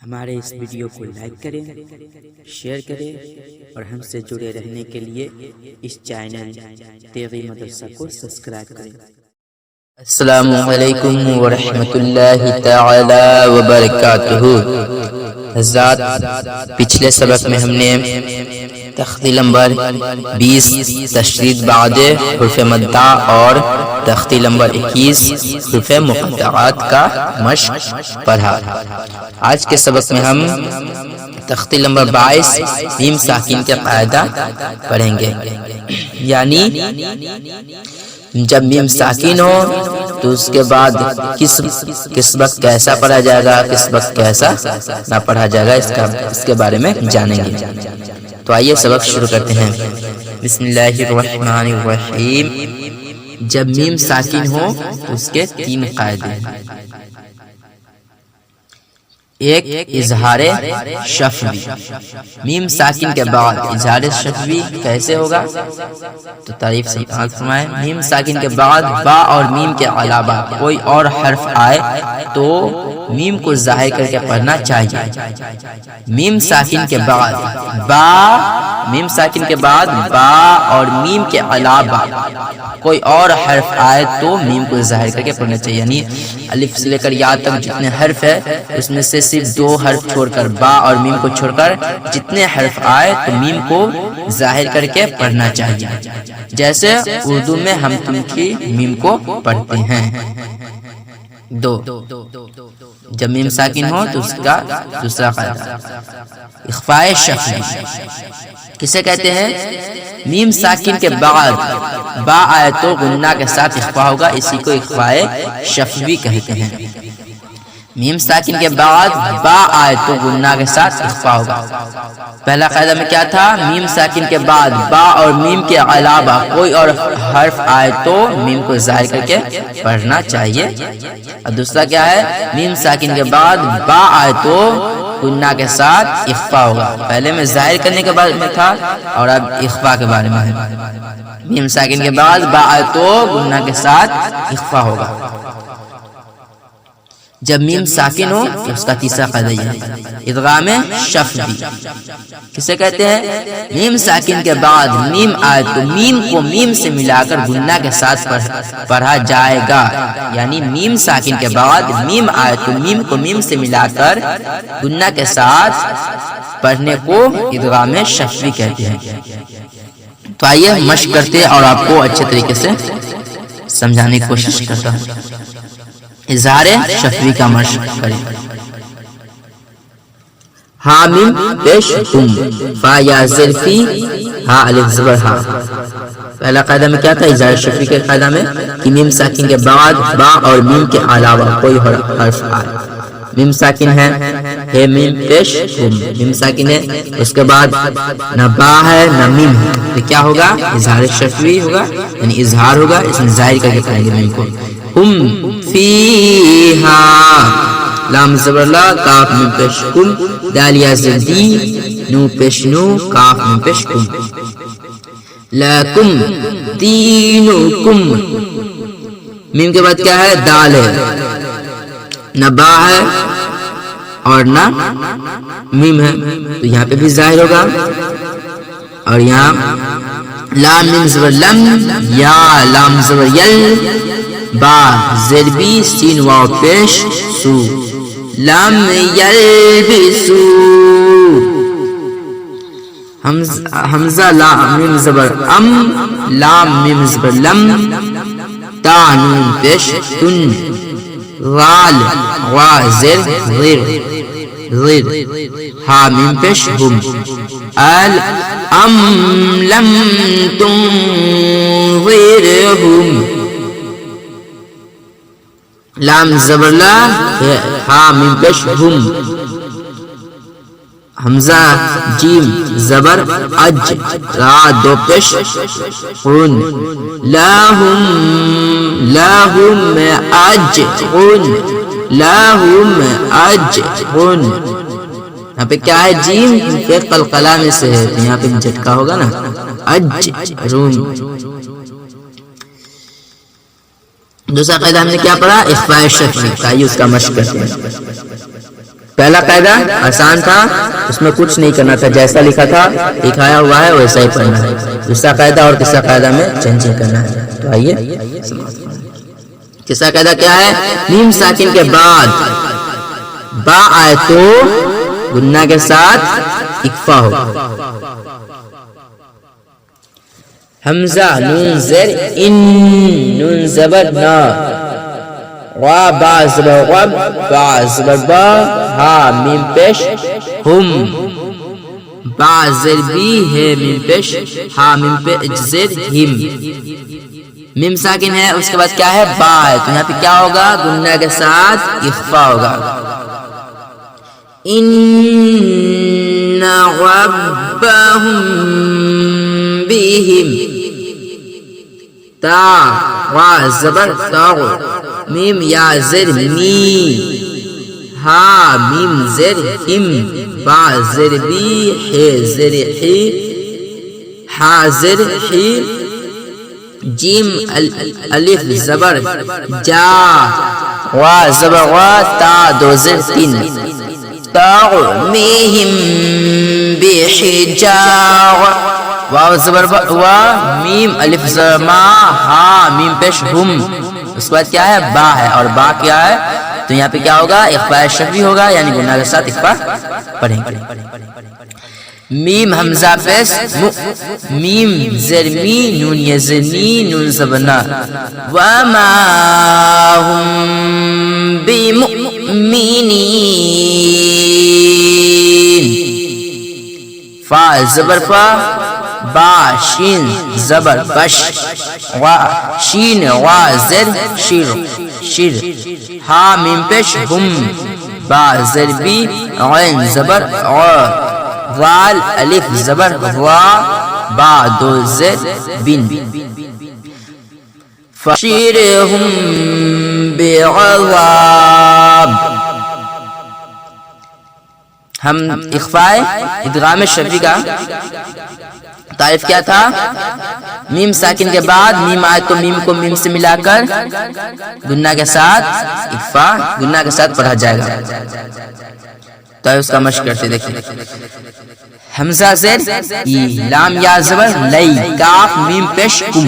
ہمارے اس ویڈیو کو لائک کریں، شیئر کریں اور ہم سے جڑے رہنے کے لیے اس چینل تیغی مدرسہ کو سبسکرائب کریں۔ السلام علیکم ورحمۃ اللہ تعالی وبرکاتہ۔ حضرات، پچھلے سبق میں ہم نے تختی نمبر 20 تشدید بعد حرف مدہ اور تختی نمبر 21 حرف مقطعات کا مشق پڑھا۔ آج کے سبق میں ہم تختی نمبر 22 میم ساکن کے قاعدہ پڑھیں گے، یعنی جب میم ساکن ہو تو اس کے بعد کس وقت کیسا پڑھا جائے گا، کس وقت کیسا نہ پڑھا جائے گا، اس کے بارے میں جانیں گے۔ تو آئیے سبق شروع کرتے ہیں۔ بسم اللہ الرحمن الرحیم۔ جب میم ساکن ہو تو اس کے 3 قاعدے ہیں۔ ایک، اظہار شفوی۔ میم ساکن کے بعد اظہار شفوی کیسے ہوگا؟ تو تعریف سے فرمائیں، میم ساکن کے بعد با اور میم کے علاوہ کوئی اور حرف آئے تو میم کو ظاہر کر کے پڑھنا چاہیے۔ میم ساکن کے بعد میم ساکن کے بعد با اور میم کے علاوہ کوئی اور حرف آئے تو میم کو ظاہر کر کے پڑھنا چاہیے، یعنی الف سے لے کر یا تک جتنے حرف ہے اس میں سے صرف 2 حرف چھوڑ کر با اور میم کو چھوڑ کر جتنے حرف آئے تو میم کو ظاہر کر کے پڑھنا چاہیے، جیسے اردو میں ہم تم کی میم کو پڑھتے ہیں۔ 2، جب میم ساکن ہو تو اس کا دوسرا قاعدہ اخفاء شفوی۔ کسے کہتے ہیں؟ میم ساکن کے بعد با آئے تو غنہ کے ساتھ اخفاء ہوگا، اسی کو اخفاء شفوی کہتے ہیں۔ میم ساکن کے بعد با آئے تو غنہ کے ساتھ اخفاء ہوگا۔ پہلا قاعدہ میں کیا تھا؟ میم ساکن کے بعد با اور میم کے علاوہ کوئی اور حرف آئے تو میم کو ظاہر کر کے پڑھنا چاہیے، اور دوسرا کیا ہے؟ میم ساکن کے بعد با آئے تو غنہ کے ساتھ اخفاء ہوگا۔ پہلے میں ظاہر کرنے کے بارے میں تھا اور اب اخفاء کے بارے میں ہے۔ میم ساکن کے بعد با آئے تو غنہ کے ساتھ اخفاء ہوگا۔ جب میم ساکن ہو تو اس کا تیسرا قاعدہ یہ ہے ادغام شفوی۔ کسے کہتے ہیں؟ میم ساکن کے بعد میم آئے تو میم کو میم سے ملا کر غنہ کے ساتھ پڑھا جائے گا، یعنی میم ساکن کے بعد میم آئے تو میم کو میم سے ملا کر غنہ کے ساتھ پڑھنے کو ادغام شفوی کہتے ہیں۔ تو آئیے مشق کرتے اور آپ کو اچھے طریقے سے سمجھانے کی کوشش کرتا ہوں۔ اظہار شفوی کا مشق کریں۔ ہا میم پیش تم، فا یا زرفی، ہا الف زبر ہا۔ پہلا قاعدہ میں کیا تھا؟ اظہار شفوی کے قاعدہ میں کہ میم ساکن کے بعد با اور میم کے علاوہ کوئی حرف آئے۔ میم ساکن ہے میم پیش تم، میم ساکن ہے، اس کے بعد نہ با ہے نہ میم ہے، تو کیا ہوگا؟ اظہار شفوی ہوگا، یعنی اظہار ہوگا، اس میں ظاہر کر کے پڑھیں گے میم کو۔ ہم فیہا، لام زبر لا، کاف میم پیش کم، دال یا زر دی، نو پیش نو، کاف میم پیش کم۔ لکم دینکم، میم کے بعد کیا ہے؟ دال ہے، نہ با ہے اور نہ میم ہے، تو یہاں پہ بھی ظاہر ہوگا۔ اور یہاں لام میم زبر لم، یا لام زبر یل، با زربی، سین واو پیش سو، لم یلبسو، حمزہ لام میم زبر ام، لام میم زبر لم، تا نون پیش تن، غال وا زر غیر غیر، ہا میم پیش ہم، ال ام لم تنظرہم، لام زبر لا، ہا میم پیش ہم، حمزہ جیم زبر اج، را دو پیش خون، لہم لہم اجرن، لہم اجرن، یہاں پہ کیا ہے؟ جیم کے قلقلہ میں سے ہے، یہاں پہ جھٹکا ہوگا نا، اجرن۔ دوسرا قاعدہ ہم نے کیا پڑھا؟ اخفاء شفوی کا، یہ اس کا مشق کرتے ہیں۔ پہلا قاعدہ آسان تھا، اس میں کچھ نہیں کرنا تھا، جیسا لکھا تھا دکھایا ہوا ہے ویسا ہی پڑھنا ہے۔ دوسرا قاعدہ اور تیسرا قاعدہ میں چینجنگ کرنا ہے۔ تو آئیے تیسرا قاعدہ کیا ہے؟ میم ساکن کے بعد با آئے تو گنہ کے ساتھ اکفا ہو۔ حمزہ نون زیر ان، نون زبر نا، وا با زبر غب، با زبر با، ہا میم پیش ہم، با زر بی ہے میم پیش، ہا میم پیش زر ہم۔ میم ساکن ہے، اس کے بعد کیا ہے؟ با ہے، تو یہاں پہ کیا ہوگا؟ گنہ کے ساتھ اخفا ہوگا۔ ان ربهم بهم، تا وا زبر تا، میم یا زر می، ہا میم زر ہم، با زر بی ہے زر حی، ہا زر حی، جیم الف زبر جا، وا زبر وا، تا دو زر تین، ترمیہم بحجار، واو زبر وا، میم الف زبر ما، ہا میم پیش ہم، اس کے بعد کیا ہے؟ با ہے، اور با کیا ہے؟ تو یہاں پہ کیا ہوگا؟ اخفاء شفوی ہوگا، یعنی گناہ کے ساتھ اخفاء پڑھیں گے۔ میم حمزہ پیش میم زرمی، نون یزنی، نون زبنا، وما هم بمؤمنین، فا زبر فا، با شین زبر بش، وا شین وا زر شیر شیر، ہا میم پیش ہم، با زر بی، عین زبر عا، وال الف زبر وا، با دو زر بن، فشیرہم بعذاب، ہم اخفاء ادغام شفوی کا تعریف کیا تھا؟ میم ساکن کے بعد میم آئے تو میم کو میم سے ملا کر گنہ کے ساتھ اخفاء گنہ کے ساتھ پڑھا جائے گا۔ تو اس کا مشق کرتے دیکھیں۔ حمزہ زیر ای، لام یا زبر لئی، کاف میم پیش کم،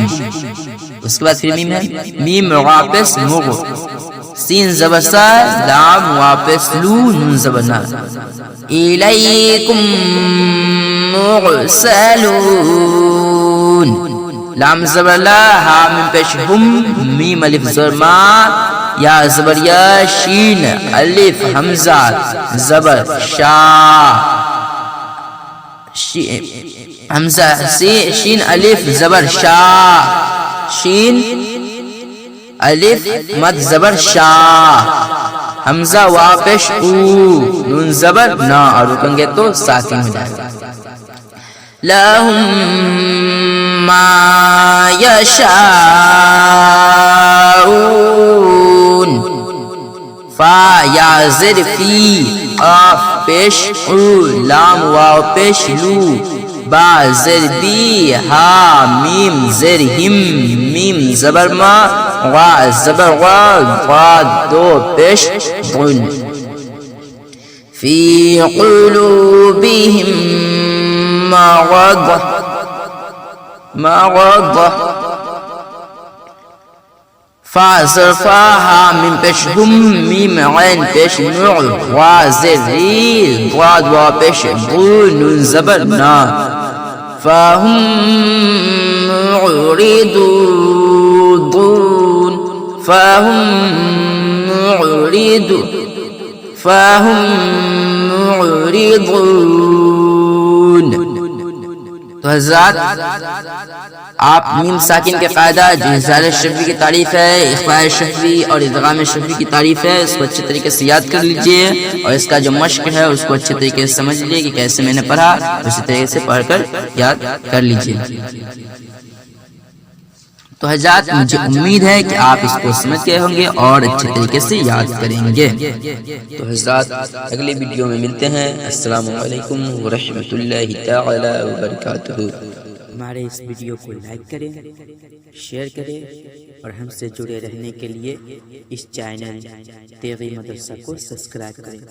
اس کے بعد پھر میم ہے، میم واپس مغ، سین زبر سا، لام واپس لو، نون زبر نا، الیکم مرسلون، لام زبر لا، ہا میم پیش ہم، میم الف زبر ما، یا زبر یا، شین الف حمزہ زبر شا، حمزہ شین الف زبر شا، شین الف مد زبر شا، حمزہ واپش او، نون زبر نا، اور رکیں گے تو ساکن ہو جائے گا۔ لہم ما یشاؤون، فا یا زر فی، آف پیش او، لام واو پیش لو، با زر بی، ہا میم زر ہم، میم زبر ما، وا زبر وا، ضاد دو پیش ضن، فی قلوبہم مرض، مرض، فا زر فا، ہا میم پیش ہم، میم عین پیش نوع، وا زر ری، ضاد وا پیش ضو، نون زبر نا، فہم معرضون، فہم معرضون۔ تو حضرات آپ میم ساکن کے قاعدہ جو اظہار شفوی کی تعریف ہے، اخفاء شفوی اور ادغام شفوی کی تعریف ہے، اس کو اچھے طریقے سے یاد کر لیجئے، اور اس کا جو مشق ہے اس کو اچھے طریقے سے سمجھ لیجئے کہ کیسے میں نے پڑھا، اسی طریقے سے پڑھ کر یاد کر لیجئے۔ تو حضرات مجھے امید ہے کہ آپ اس کو سمجھ گئے ہوں گے اور اچھے طریقے سے یاد کریں گے۔ تو حضرات اگلے ویڈیو میں ملتے ہیں۔ السلام علیکم ورحمۃ اللہ تعالی وبرکاتہ۔ ہمارے اس ویڈیو کو لائک کریں، شیئر کریں، اور ہم سے جڑے رہنے کے لیے اس چینل تیغی مدرسہ کو سبسکرائب کریں۔